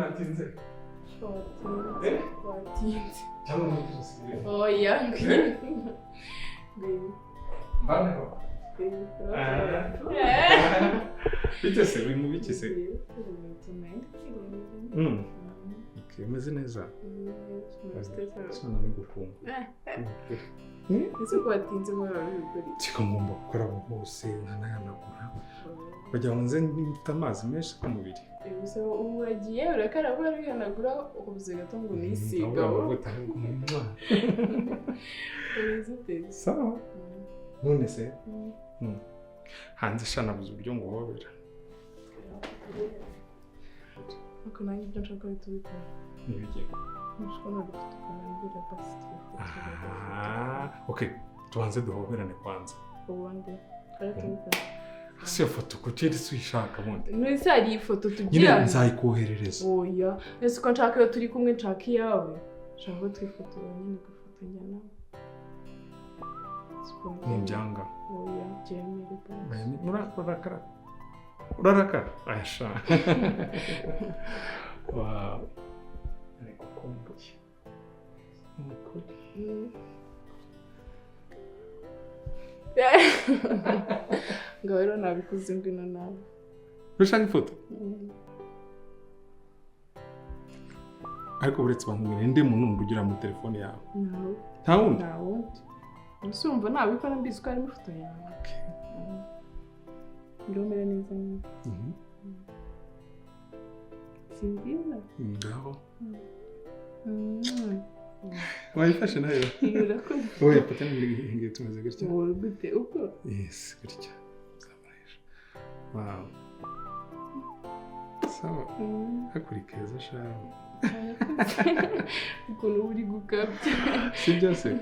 natinze. Watinze. Cyangwa n'umusire. Oya. Mbaneho. Bitese bintu bikise. Okay, meze neza. Sana ni gufunga. Ese ko watinze muri bibiri. Kiko ngomba gukora bose nkanayanagura. Bajya munze nita amazi menshi ku mubiri. Ese uwagiye urakaraba ariyanagura ubuze gato ngo nisiga. Sawa. None se? Hanze shana buze uburyo nguhobera. Uko nanjye ibyo nshaka bitubikora. Nibige. Mushobora gutukana ngira pasite. Okay. Tuanze duhoberane kwanza. Uwande. Kare tubikora. Siyo foto kuchiri swishaka mundi. Nese ari ifoto tugira. Nyine nzayikoherereza. Oya. Ese ko nshaka yo turi kumwe nshaka yawe. Shaka twifotora nyine gufatanya nawe. Ninjanga. Oya, jemere basi. Uraraka? Ayasha. Wow. Ariko kumbuye. Umukuri. Ngo rero nabikuze ngwino nawe. Ushaka ifoto? Ariko uretse bamwe ndi muntu ugira mu telefone yawe. Nawe. Nta wundi? Nta wundi. Usumva nabikora mbizi ko ari ifoto yawe. Ndumere neza nyine. Simbina. Ngaho. Wayifashe nayo? Urakoze. Oya pata ngiye tumaze gutya. Wowe gute uko? Yes, gutya. Zabaye. Wow. Sawa. Hakurikeza shaho. Ukuntu uri gukabya. Si byose.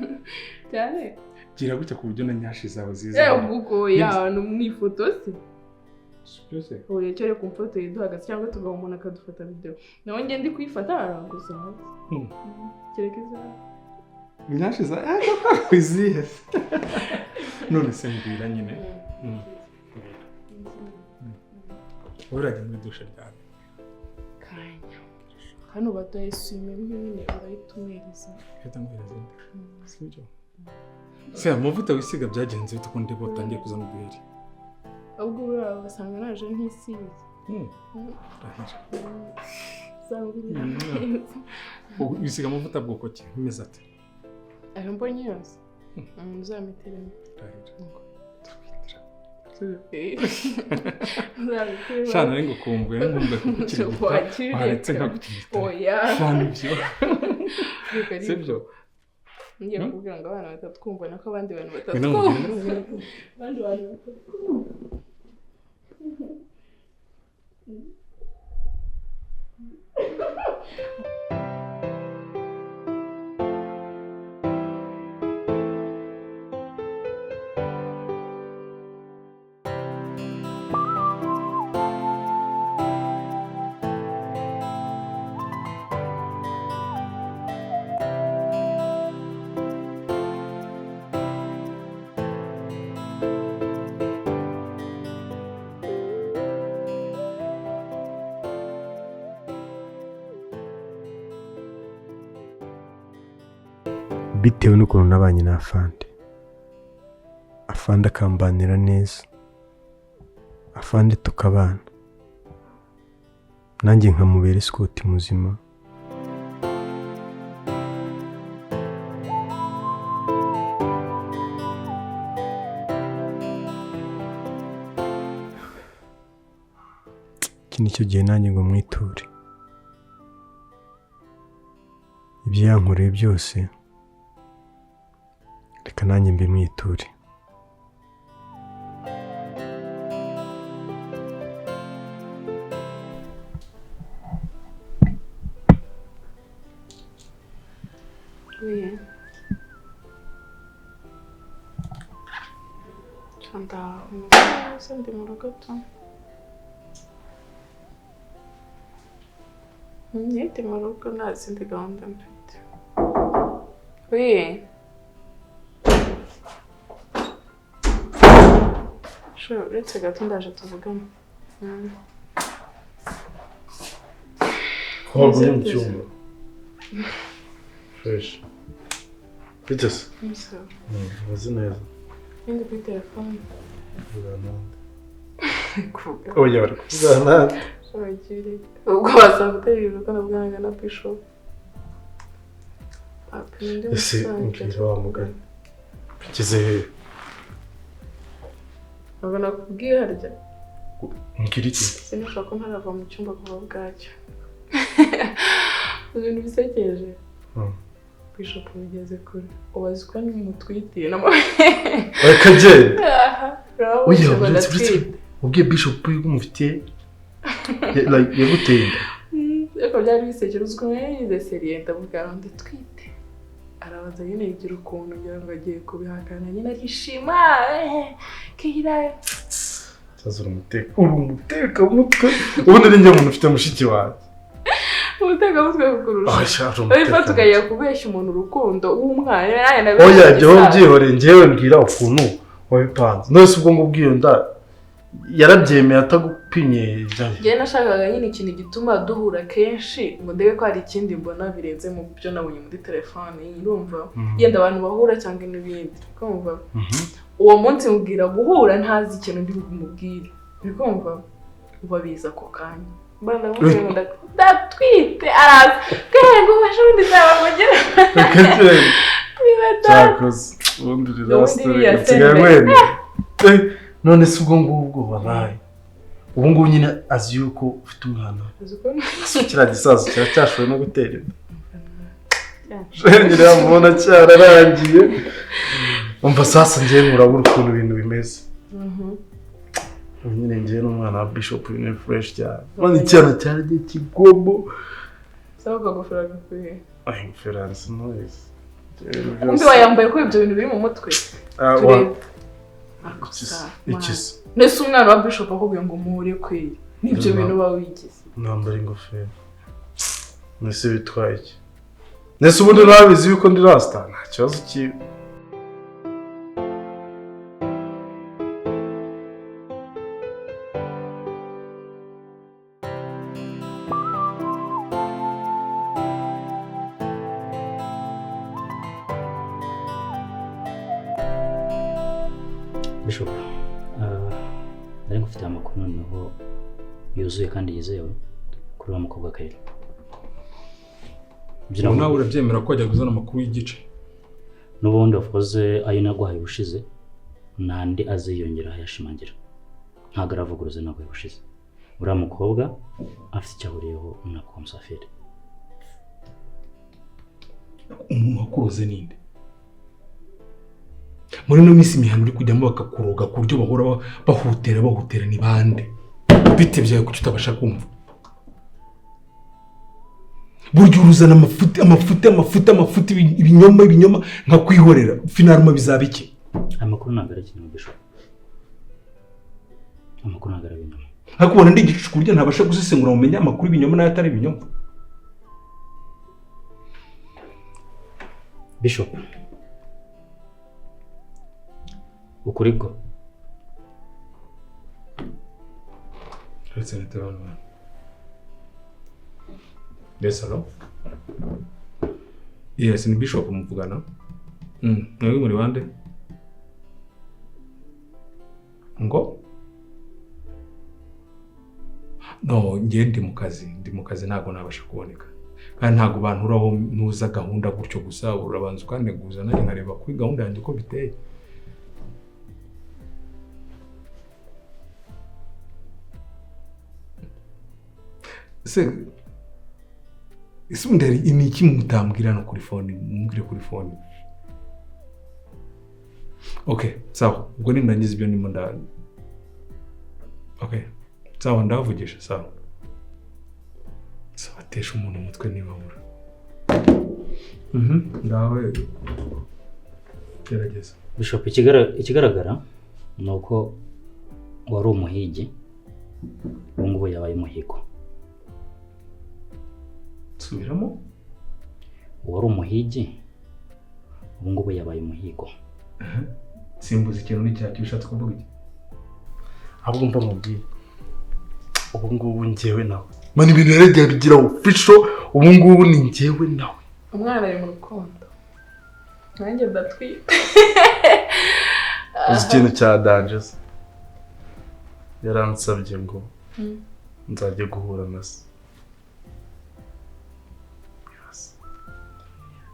Cyane. Gira gutya ku buryo na nyashi zawe ziza. Ubwo ya no mwifoto se. Byose. Oya cyane ku mfoto yiduhagaze cyangwa tugaho umuntu akadufata video. Nawe ngende ndi kwifata aranguza. Kirekeza. Nyashi za kwizihe. None se mbwira nyine. Urajya muri dushe ryawe. Kanya. Hano bataye swime nyine urayitumiriza. Yatamwiriza. Sibyo. Se amavuta wisiga byagenze bitukunde botangiye kuza mu biheri. Ubwo urabasanga naje nk'isize. Wisiga amavuta bwoko ki imeze ate? Ayo mbonye yose. Nzamiteremo. Shana ngo kumbuye ngumbe kukiri gito. Waretse nkagukirita. Oya. Shana byo. Sibyo. Ngiye kuvuga ngo abana batatwumva nako abandi bantu batatwumva. Abandi bantu batatwumva. Bitewe n'ukuntu nabanye na Afande akambanira neza, Afande tukabana, nanjye nkamubera isikoti muzima. Iki nicyo gihe nanjye ngo mwiture. Ibyo yankoreye byose reka nanjye mbe mwiture. Oui. Chanda, senti Murukundo. Niente Murukundo, senti gahunda mfite. Oui. Uretse gato ndaje tuvugana. Waguye mu cyumba. Fresh. Bitese. Uzi neza. Ndi kuri telefone. Vugana. Oya, vugana. Shogiri. Ubwo wasanga utegereje ko nabwanga na Bishop. Apinde mbwira wa mugani. Bigeze he? Aba nakubwiye harya. Mbwira iki? Sinishaka ko ntarava mu cyumba kuva bwacyo. Ibintu bisekeje. Bishop bigeze kure. Ubazi ko ni mutwitiye n'amabuye. Bakagenda. Oya, uretse ubwiye Bishop yuko umufitiye like yaguteye. Eko byari bisekera uziko mwize seriye ndavuga ngo nditwite. Arabaza nyine yigira ukuntu ngira ngo agiye kubihakana nyine arishima kira Sazura umuteka umutwe ubundi ni njye umuntu ufite mushiki wawe umuteka umutwe kukurusha ashaka umuteka tukajya kubeshya umuntu urukundo w'umwana naye nabe oya jyewe byihore njyewe mbwira ukuntu wabipanze nose ubwo ngubwiyo nda yarabyemeye atagupinye njye nashakaga nyine ikintu gituma duhura kenshi ngo ndebe ko hari ikindi mbona birenze mu byo nabonye muri telefone urumva yenda abantu bahura cyangwa n'ibindi kumva uwo munsi mubwira guhura ntazi ikintu ndi bumubwire bikumva ubabiza ako kanya banda mubwira ndatwite araza ngo basho undi zaba mugere cyakoze ubundi rirasitire none se ubwo ngubwo wabaye ubu ngubu nyine azi yuko ufite umwana kiriya gisaza kiracyashoboye no gutera inda nyine yamubona cyararangiye umva sasa ngiye murabura ukuntu ibintu bimeze nyine ngiye n'umwana wa Bishop ni fresh cyane none icyana cyane kigombo saba ukagufura gakwiye inference noise undi wayambaye ko ibyo bintu biri mu mutwe ikisi nese umwana wa Bishop akubwiye ngo muhure kwiye nibyo bintu bawigize nambara ingofero nese bitwaye iki nese ubundi nabizi yuko ndi rasta nta kibazo kibi Bishop, nari ngufite amakuru noneho yuzuye kandi yizewe kuri wa mukobwa Kayira. Ubu nawe urabyemera ko wajya kuzana amakuru y'igice? N'ubundi wakoze ayo naguhaye ubushize nandi aziyongera yashimangira. Ntabwo aravuguruze naguhaye ubushize. Uriya mukobwa afite icyahuriyeho na Musafiri. Umuntu wakuroze ninde? Muri no minsi mihano uri kujyamo bakakuroga ku buryo bahora bahutera ni bande bitebye ko tutabasha kumva buryo uruzana amafuti ibinyoma nka kwihorera finalma bizaba iki amakuru nagara kintu Bishop amakuru nagara ibinyoma akubona ndi gicucu kurya ntabasha gusesengura umenya amakuru ibinyoma nayo atari ibinyoma Bishop ukuri go Let's say it on. Yes, hello. Yes, ni Bishop muvugana. Nawe muri bande? Ngo? No, ngiye ndi mu kazi ntago nabasha kuboneka. Kandi ntago banturaho nuza gahunda gutyo gusa urabanza ukanteguza nanjye nkareba kuri gahunda yanjye ko biteye. Isundari iniki mutambwira no kuri phone mumbwire kuri phone. Okay, sawa. Ubwo nindangiza ibyo ndimo nda. Okay. Sawa ndavugisha sawa. Sawa tesha umuntu umutwe niba bura. Ndawe gerageza. Bishop ikigaragara nuko wari umuhigi. Ubungubu yabaye umuhigo. Subiramo? Wari umuhigi. Ubungubu yabaye umuhigo. Simbuze ikintu n'icyacu ushatse kuvuga iki? Ahubwo mba mubwiye. Ubungubu njyewe nawe mani ibintu yaragiye bigira official ubu ngubu ni njyewe nawe umwana ari mu rukundo nanjye ndatwite uzi ikintu cya Daan yaransabye ngo nzajye guhura na se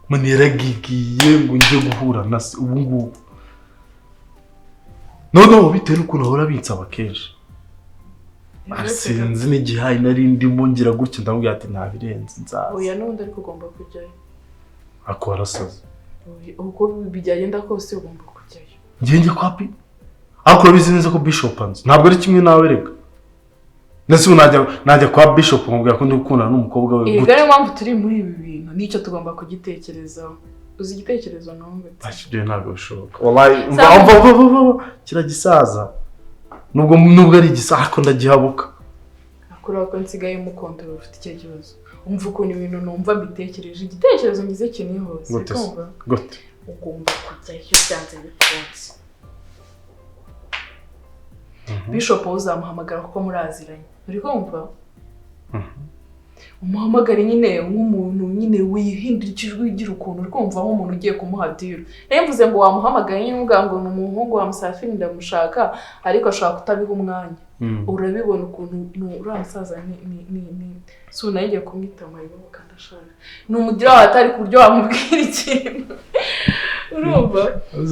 mani yaragigiye ngo njye guhura na se ubu ngubu noneho bitewe n'ukuntu ahora binsaba kenshi sinzi n'igihaye nari ndimo ngira gutyo ndamubwira ati nta birenze nzaza oya n'ubundi ariko ugomba kujyayo ako arasaze uko bijyagenda kose ugomba kujyayo ngenge kwa pi ariko urabizi neza ko Bishop anzi ntabwo ari kimwe nawe rega nese najya kwa Bishop nkubwira ko ndi gukundana n'umukobwa we gute niyo mpamvu turi muri ibi bintu nicyo tugomba kugitekerezaho uzi igitekerezo numve ashibye ntabwo bishoboka wallahi mva kiragisaza nubwo ari igisa ariko ndagihabuka akora ko nsigaye mu control ufite icyo kibazo umva ukuntu ibintu numva bitekereje igitekerezo ngize kintu hose kumva gute ugomba kujyayo byanze bikunze Bishop uzamuhamagara kuko muraziranye uri kumva umuhamagare nyine nk'umuntu nyine wihindukijwe ugira ukuntu uri kumva nk'umuntu ugiye kumuha deal nemvuze ngo wamuhamagaye nyine uvuga ngo ni umuhungu wa Musafiri ndamushaka ariko ashaka kutabiha umwanya urabibona ukuntu uriya musaza ni suna yagiye kumwita mayibo kandi ashaka ni umugira wawe atari ku buryo wamubwira ikintu urumva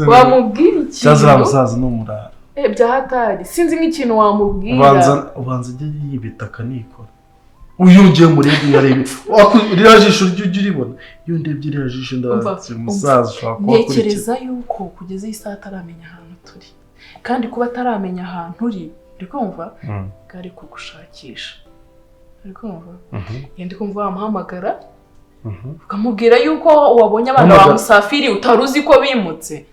wamubwira ikintu cyazira musaza n'umurara byahatari sinzi nk'ikintu wamubwira ubanza ajya yibita akanikora uyongeye murebe yarebe ririya jisho ry'ujya uribona iyo ndebye iriya jisho ndabatse umusaza ushobora kuba akurikira ntekereza yuko kugeza iyi saha ataramenya ahantu turi kandi kuba ataramenya ahantu uri uri kumva bwari kugushakisha uri kumva ndi kumva wamuhamagara ukamubwira yuko wabonye abana ba Musafiri utari uzi ko bimutse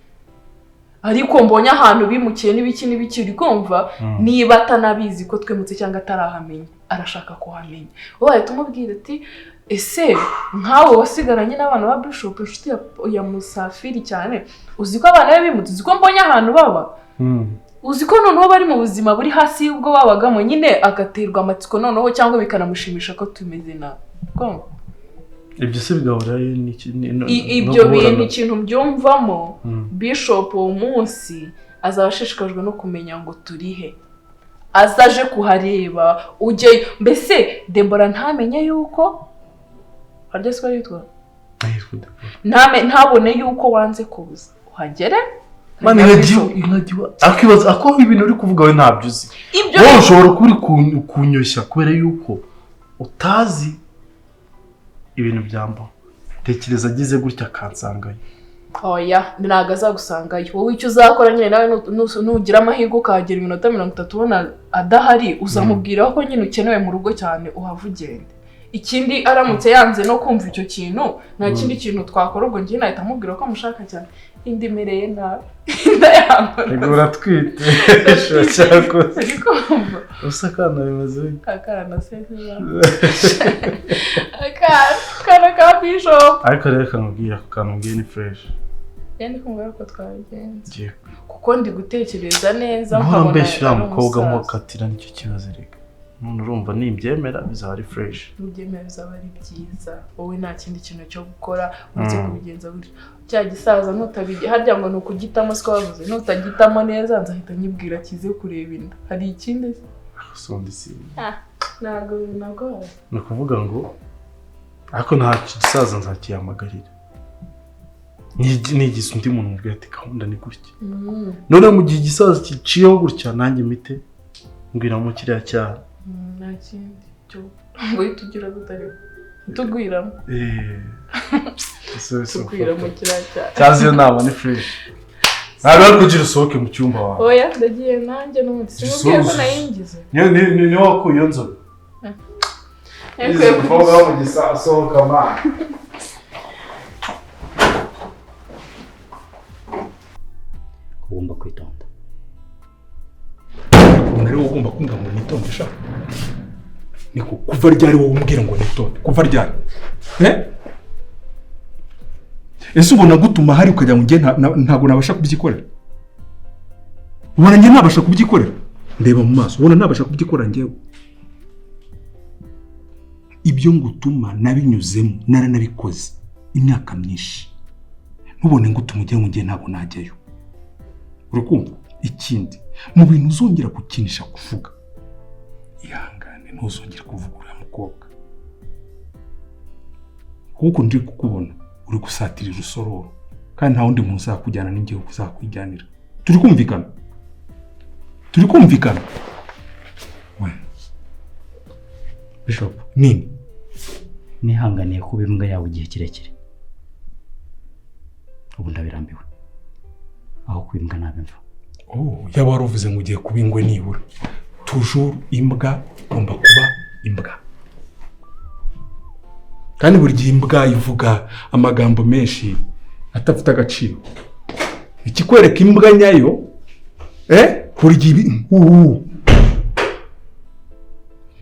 ariko mbonye ahantu bimukiye n'ibiki uri kumva niba atanabizi ko twemutse cyangwa atarahamenya arashaka kuhamenya wahita umubwira ati ese nkawe wasigaranye n'abana ba Bishop inshuti ya Musafiri cyane uzi ko abana be bimutse uzi ko mbonye ahantu baba uzi ko noneho bari mu buzima buri hasi y'ubwo babagamo nyine agaterwa amatsiko noneho cyangwa bikanamushimisha ko tumeze nabi ibyo se bigahura ibyo bintu ikintu byumvamo Bishop uwo munsi azaba ashishikajwe no kumenya ngo turihe azaje kuhareba ujye mbese Debora ntamenye yuko harya siko yitwa ntabone yuko wanze kuza uhagere mani nkagiwa akibaza ako ibintu uri kuvuga we ntabyo uzi wowe ushobora kuba uri kunyoshya kubera yuko utazi ibintu byambo tekereza agize gutya kansangayo oya ntago azagusangayo wowe icyo uzakora nyine nawe nugira amahirwe ukahagera iminota 30 ubona adahari uzamubwira ko nyine ukenewe mu rugo cyane uhavugende ikindi aramutse yanze no kumva icyo kintu nta kindi kintu twakora ubwo ngiye nahita mubwira ko mushaka cyane indi mereye nabi ndayambara igura twite cyakoze usakana bimeze akana seza akana ka Bishop ariko rero kanubwira kanubwiye ni fresh yandi kumva ko twabigenze kuko ndi gutekereza neza nkabona mbeshyira umukobwa mukatira nicyo kibazo reka none urumva nimbyemera bizaba ari fresh mubyemera bizaba ari byiza wowe nta kindi kintu cyo gukora uretse kubigenza gutyo cya gisaza nutabije harya ngo nukugitamo siko bavuze nutagitamo neza nzahita nyibwira kize kureba inda hari ikindi sondi si nago no kuvuga ngo ariko nta gisaza nzakiyamagarira nigise undi muntu mbwira ati gahunda ni gutya none mu gihe gisaza kiciyeho gutya nanjye mite mbwira mu kiriya cyaro nta kindi cyo ngo tugira gutari tugwiramo tugwiramo kiriya cyaro cyazi yo nama ni fresh ntabwo ari kugira usohoke mu cyumba wawe oya ndagiye nanjye n'umunsi sinubwiye ko nayingize ni wakuye iyo nzobe umukobwa wo mu gisa asohoka amana ugomba kwitonda rero ugomba kumva ngo nitonde sha niko kuva ryari wowe umbwira ngo nitonde kuva ryari ese ubona gutuma hari ukajya ngo ngiye ntago nabasha kubyikorera ubona ngiye nabasha kubyikorera ndeba mu maso ubona nabasha kubyikorera ngewe ibyo ngutuma nabinyuzemo naranabikoze imyaka myinshi ntubone ngutuma ujye ngiye ntabwo najyayo urukumva ikindi mu bintu uzongera gukinisha kuvuga ihangane ntuzongera kuvuga uriya mukobwa kuko ndi kukubona uri gusatirira urusororo kandi nta wundi muntu uzakujyana n'ingiye kuzakwijyanira turi kumvikana we Bishop nini nihanganiye kuba imbwa yawe igihe kirekire ubu ndabirambiwe aho kubimbwa nabimva yaba waruvuze ngo ugiye kuba ingwe nibura toujours imbwa igomba kuba imbwa kandi buri gihe imbwa ivuga amagambo menshi atafite agaciro ikikwereka imbwa nyayo buri gihe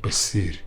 basire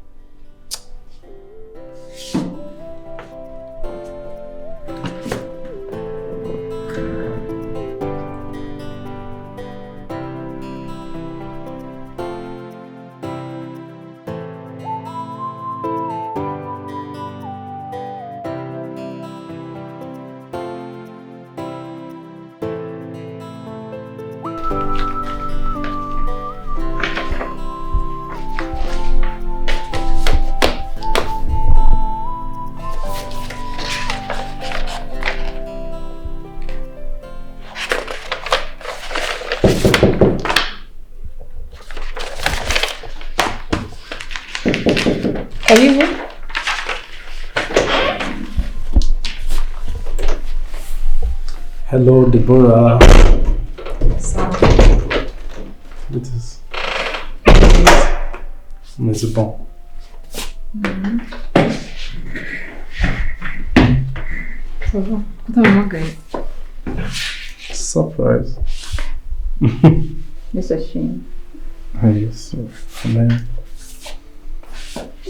Karibu. Hello, Deborah. Sawa. Mais c'est bon. Ça va. Utahamagaye. Surprise. Nisashimye. Yes. Amen.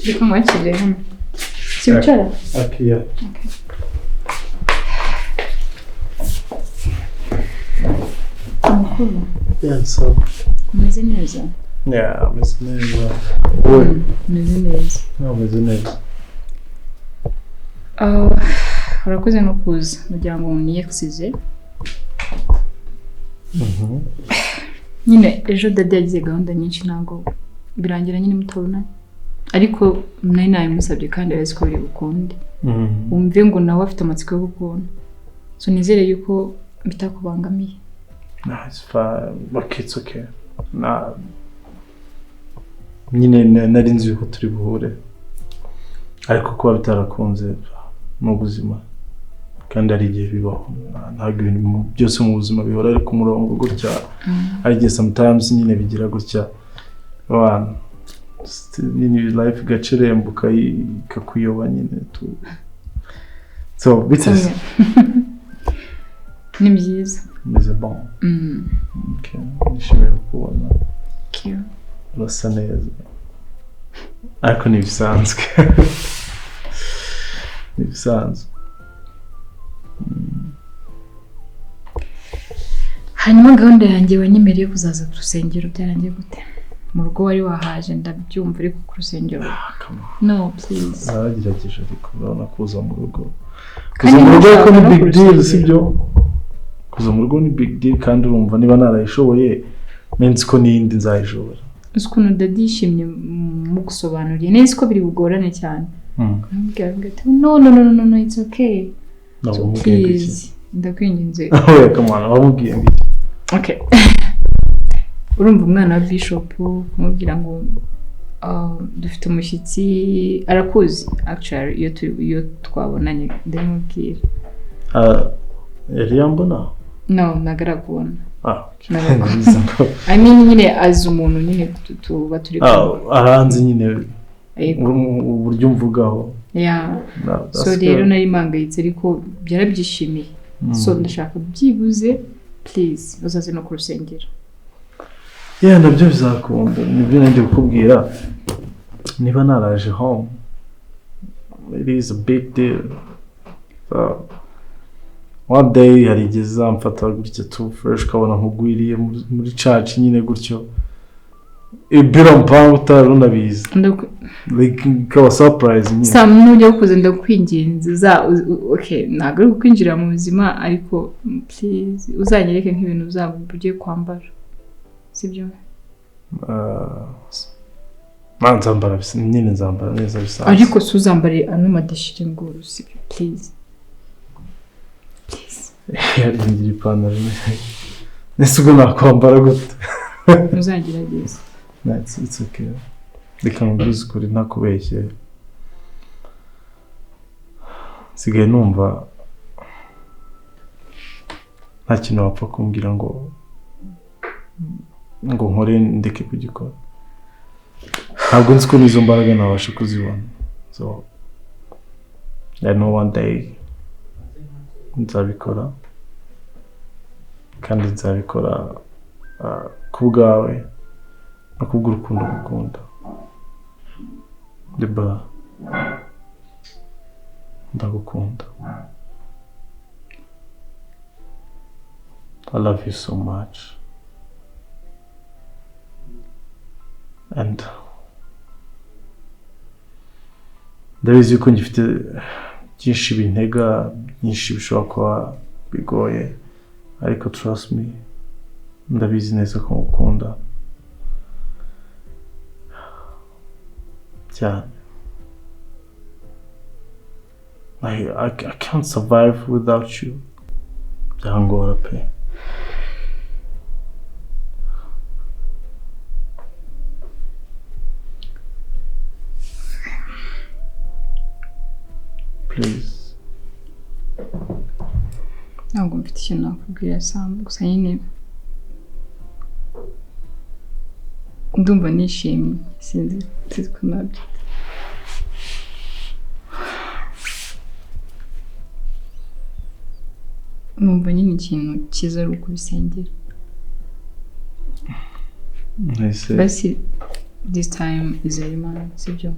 Reka mwakire hano. Si wicara? Okay, yeah. Okay. Amakuru. Yeah, so. Umeze neza? Yeah, ameze neza. Wowe? Umeze neza. Ameze neza. Urakoze no kuza kugira ngo niyeksize. Nyine ejo dade yagize gahunda nyinshi ntabwo birangira nyine mutabona ariko nari nabimusabye kandi arazi ko biri bukunde umve ngo nawe afite amatsiko yo gukunda so nizere yuko bitakubangamiye. It's fine, but it's okay. Nyine nari nzi yuko turi buhure ariko kuba bitarakunze mu buzima kandi ari igihe bibaho ntabwo ibintu byose mu buzima bihora ari ku murongo gutya ari igihe sometimes nyine bigira gutya abantu nyine life gacirembuka ikakuyoba nyine tu so biteze ni byiza c'est bon. Okay, nishimiye kubona urasa neza ariko ni bisanzwe ni bisanzwe. Hanyuma gahunda yanjye wanyemereye kuzaza ku rusengero byarangiye gute? Mu rugo wari wahaje ndabyumva ariko ku rusengero. No, please. Naragerageje ariko urabona kuza mu rugo. Kuza mu rugo ko ni big deal sibyo? Kuza mu rugo ni big deal kandi urumva niba narayishoboye menzi ko nindi nzayishobora. Ukuntu dadishimye mu gusobanurira neza ko biri bugorane cyane. No, it's okay. So please. Ndakwinginze. Oya kamana wamubwiye ngo. Okay. Urumva umwana wa Bishop kumubwira ngo dufite umushyitsi arakuzi actually iyo twabonanye ndamubwira. Yari yambona? No, nagaragubona. I mean nyine azi umuntu nyine tuba turi aranzi nyine uburyo mvugaho. Yeah. So rero nari mangayitse ariko byarabyishimiye. So ndashaka byibuze please uzaze no ku rusengero. Yeah, nabyo bizakunda. Nibyo nandi kukubwira. Niba naraje home. It is a big deal. So one day harigeza mfata gutya too fresh kabona nkugwiriye muri church nyine gutyo. Ibiro mpango utarunabiza. like ikaba surprise nyine saa nujya kuza ndakwinginza okay ntabwo ari ukwinjira mu buzima ariko please uzanyereke nk'ibintu ugiye kwambara sibyo nzambara nyine nzambara neza bisa ariko suzambare ano madeshire ngo sibyo please ngira ipantaro nese ubwo nakwambara gute uzagerageza it's okay reka mbwize ukuri ntakubeshye sigaye numva nta kintu wapfa kumbwira ngo nkore ndeke kugikora ntabwo nzi ko n'izo mbaraga nabasha kuzibona so I know one day nzabikora kandi nzabikora ku bwawe no kubw'urukundo gukunda Deba ndagukunda I love you so much and ndabizi ko ngifite byinshi bintega byinshi bishobora kuba bigoye ariko trust me ndabizi neza ko ngukunda cyane I can't survive without you byangora pe please ntabwo mfite ikintu nakubwira Sam gusa nyine ndumva nishimye sinzi ko nabyo numva nyine ikintu cyiza ari ukubisengera basi this time is a reminder sibyo